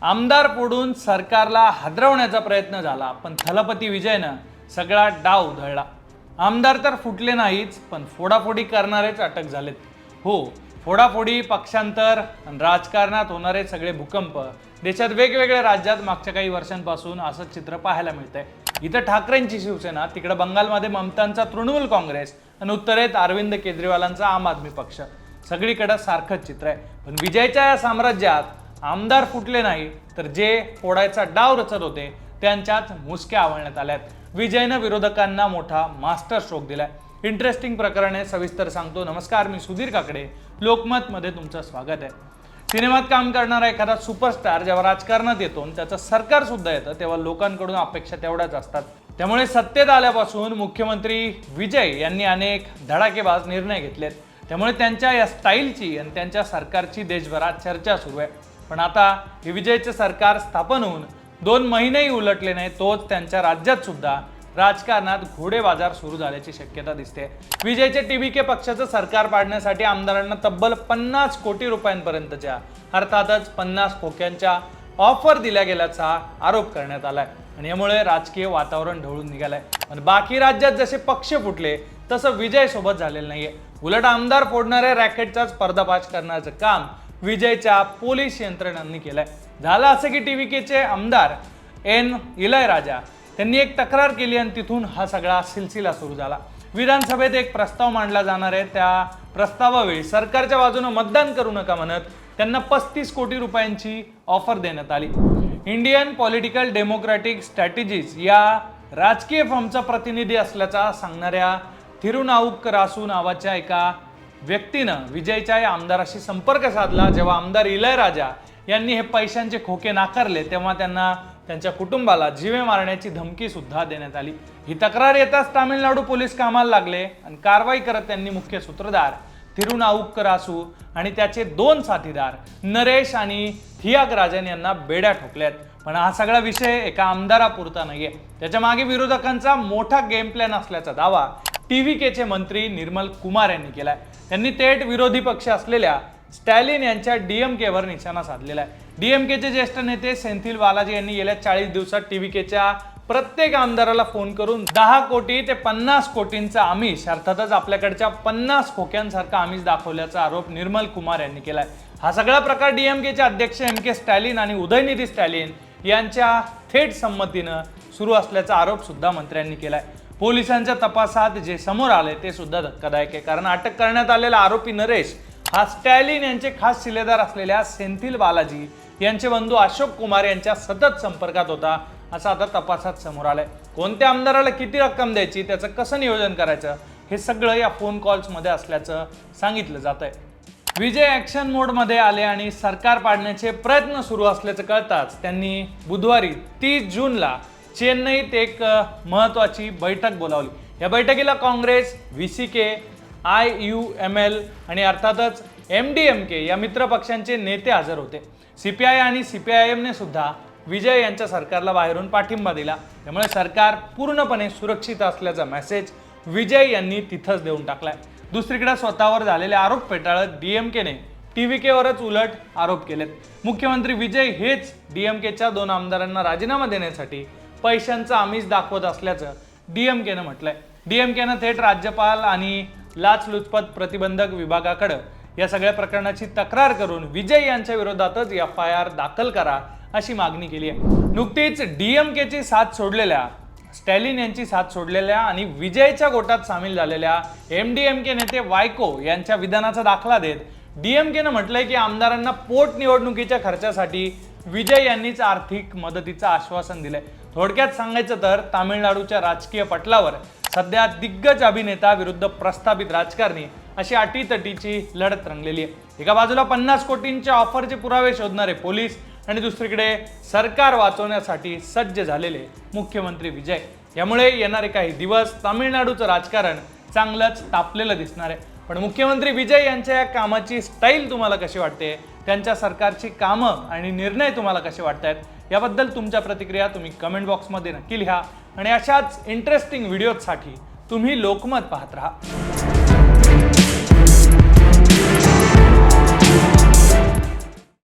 आमदार फोडून सरकारला हादरवण्याचा प्रयत्न झाला, पण थलपती विजयनं सगळा डाव उधळला. आमदार तर फुटले नाहीच, पण फोडाफोडी करणारेच अटक झालेत. हो, फोडाफोडी, पक्षांतर आणि राजकारणात होणारे सगळे भूकंप देशात वेगवेगळ्या राज्यात मागच्या काही वर्षांपासून असंच चित्र पाहायला मिळतंय. इथं ठाकरेंची शिवसेना, तिकडे बंगालमध्ये ममतांचा तृणमूल काँग्रेस आणि उत्तरेत अरविंद केजरीवालांचा आम आदमी पक्ष. सगळीकडे सारखंच चित्र आहे. पण विजयच्या या साम्राज्यात आमदार फुटले नाही, तर जे फोडायचा डाव रचत होते त्यांच्याच मुसक्या आवळण्यात आल्यात. विजयनं विरोधकांना मोठा मास्टर स्ट्रोक दिलाय. इंटरेस्टिंग प्रकरण आहे, सविस्तर सांगतो. नमस्कार, मी सुधीर काकडे, लोकमत मध्ये तुमचं स्वागत आहे. सिनेमात काम करणारा एखादा सुपरस्टार जेव्हा राजकारणात येतो आणि त्याचं सरकार सुद्धा येतं, तेव्हा लोकांकडून अपेक्षा तेवढ्याच असतात. त्यामुळे सत्तेत आल्यापासून मुख्यमंत्री विजय यांनी अनेक धडाकेबाज निर्णय घेतलेत. त्यामुळे त्यांच्या या स्टाईलची आणि त्यांच्या सरकारची देशभरात चर्चा सुरू आहे. पण आता हे विजयचं सरकार स्थापन होऊन 2 महिनेही उलटले नाही, तोच त्यांच्या राज्यात सुद्धा राजकारणात घोडेबाजार सुरू झाल्याची शक्यता दिसते. विजयचे टीव्हीके पक्षाचं सरकार पाडण्यासाठी आमदारांना तब्बल 50 कोटी रुपयांपर्यंतच्या, अर्थातच 50 खोक्यांच्या ऑफर दिल्या गेल्याचा आरोप करण्यात आलाय. आणि यामुळे राजकीय वातावरण ढवळून निघालंय. पण बाकी राज्यात जसे पक्ष फुटले तसं विजय सोबत झालेलं नाहीये. उलट आमदार फोडणाऱ्या रॅकेटचाच पर्दाफाश करण्याचं काम विजयच्या पोलीस यंत्रणांनी केलंय. झालं असं की टीव्हीकेचे आमदार इलयराजा त्यांनी एक तक्रार केली आणि तिथून हा सगळा सिलसिला सुरू झाला. विधानसभेत एक प्रस्ताव मांडला जाणार आहे. त्या प्रस्तावावेळी सरकारच्या बाजूने मतदान करू नका म्हणत त्यांना 35 कोटी रुपयांची ऑफर देण्यात आली. इंडियन पॉलिटिकल डेमोक्रॅटिक स्ट्रॅटेजीज या राजकीय फर्मचा प्रतिनिधी असल्याचा सांगणाऱ्या थिरुनाऊक्करासू नावाच्या एका व्यक्तीनं विजयच्या या आमदाराशी संपर्क साधला. जेव्हा आमदार इलयराजा यांनी हे पैशांचे खोके नाकारले, तेव्हा त्यांना त्यांच्या कुटुंबाला जीवे मारण्याची धमकी सुद्धा देण्यात आली. ही तक्रार येताच तामिळनाडू पोलीस कामाला लागले आणि कारवाई करत त्यांनी मुख्य सूत्रधार थिरुनाऊक्करासू आणि त्याचे 2 साथीदार नरेश आणि थियागराजन यांना बेड्या ठोकल्यात. पण हा सगळा विषय एका आमदारापुरता नाहीये. त्याच्या मागे विरोधकांचा मोठा गेम प्लॅन असल्याचा दावा टीव्हीकेचे मंत्री निर्मल कुमार यांनी केलाय. त्यांनी थेट विरोधी पक्ष असलेल्या स्टॅलिन यांच्या डीएमकेवर निशाणा साधलेला आहे. डीएमकेचे ज्येष्ठ नेते सेंथिल बालाजी यांनी गेल्या 40 दिवसात टीव्हीकेच्या प्रत्येक आमदाराला फोन करून 10 कोटी ते 50 कोटींचा आमिष, अर्थातच आपल्याकडच्या 50 खोक्यांसारखा आमिष दाखवल्याचा आरोप निर्मल कुमार यांनी केलाय. हा सगळा प्रकार डीएमकेचे अध्यक्ष एम.के. स्टॅलिन आणि उदयनिधी स्टॅलिन यांच्या थेट संमतीनं सुरू असल्याचा आरोप सुद्धा मंत्र्यांनी केलाय. पोलिसांच्या तपासात जे समोर आले ते सुद्धा धक्कादायक आहे. कारण अटक करण्यात आलेला आरोपी नरेश हा स्टॅलिन यांचे खास शिलेदार असलेल्या सेंथिल बालाजी यांचे बंधू अशोक कुमार यांच्या सतत संपर्कात होता, असं आता तपासात समोर आलंय. कोणत्या आमदाराला किती रक्कम द्यायची, त्याचं कसं नियोजन करायचं, हे सगळं या फोन कॉल्समध्ये असल्याचं सांगितलं जात आहे. विजय ॲक्शन मोडमध्ये आले आणि सरकार पाडण्याचे प्रयत्न सुरू असल्याचं कळताच त्यांनी बुधवारी 30 जूनला चेन्नईत एक महत्त्वाची बैठक बोलावली. या बैठकीला काँग्रेस, व्हीसीके, IUML आणि अर्थातच MDMK या मित्र पक्षांचे नेते हजर होते. CPI आणि CPIMने सुद्धा विजय यांच्या सरकारला बाहेरून पाठिंबा दिला. त्यामुळे सरकार पूर्णपणे सुरक्षित असल्याचा मेसेज विजय यांनी तिथंच देऊन टाकलाय. दुसरीकडे स्वतःवर झालेले आरोप फेटाळत DMKने टीव्हीकेवरच उलट आरोप केलेत. मुख्यमंत्री विजय हेच DMKच्या 2 आमदारांना राजीनामा देण्यासाठी पैशांचा आमिष दाखवत असल्याचं DMKनं म्हटलंय. DMKनं थेट राज्यपाल आणि लाचलुचपत प्रतिबंधक विभागाकडे या सगळ्या प्रकरणाची तक्रार करून विजय यांच्या विरोधातच FIR दाखल करा अशी मागणी केली आहे. नुकतीच DMKची साथ सोडलेल्या, स्टॅलिन यांची साथ सोडलेल्या आणि विजयच्या गोटात सामील झालेल्या MDMK नेते वायको यांच्या विधानाचा दाखला देत DMKनं म्हटलंय की आमदारांना पोटनिवडणुकीच्या खर्चासाठी विजय यांनीच आर्थिक मदतीचं आश्वासन दिलंय. थोडक्यात सांगायचं तर तामिळनाडूच्या राजकीय पटलावर सध्या दिग्गज अभिनेता विरुद्ध प्रस्थापित राजकारणी अशी अटीतटीची लढत रंगलेली आहे. एका बाजूला 50 कोटींच्या ऑफरचे पुरावे शोधणारे पोलीस आणि दुसरीकडे सरकार वाचवण्यासाठी सज्ज झालेले मुख्यमंत्री विजय. यामुळे येणारे काही दिवस तामिळनाडूचं राजकारण चांगलंच तापलेलं दिसणार आहे. पण मुख्यमंत्री विजय यांच्या या कामाची स्टाईल तुम्हाला कशी वाटते, त्यांच्या सरकारची कामं आणि निर्णय तुम्हाला कसे वाटतात, याबद्दल तुमच्या प्रतिक्रिया तुम्ही कमेंट बॉक्समध्ये नक्की लिहा. आणि अशाच इंटरेस्टिंग व्हिडिओसाठी तुम्ही लोकमत पाहत राहा.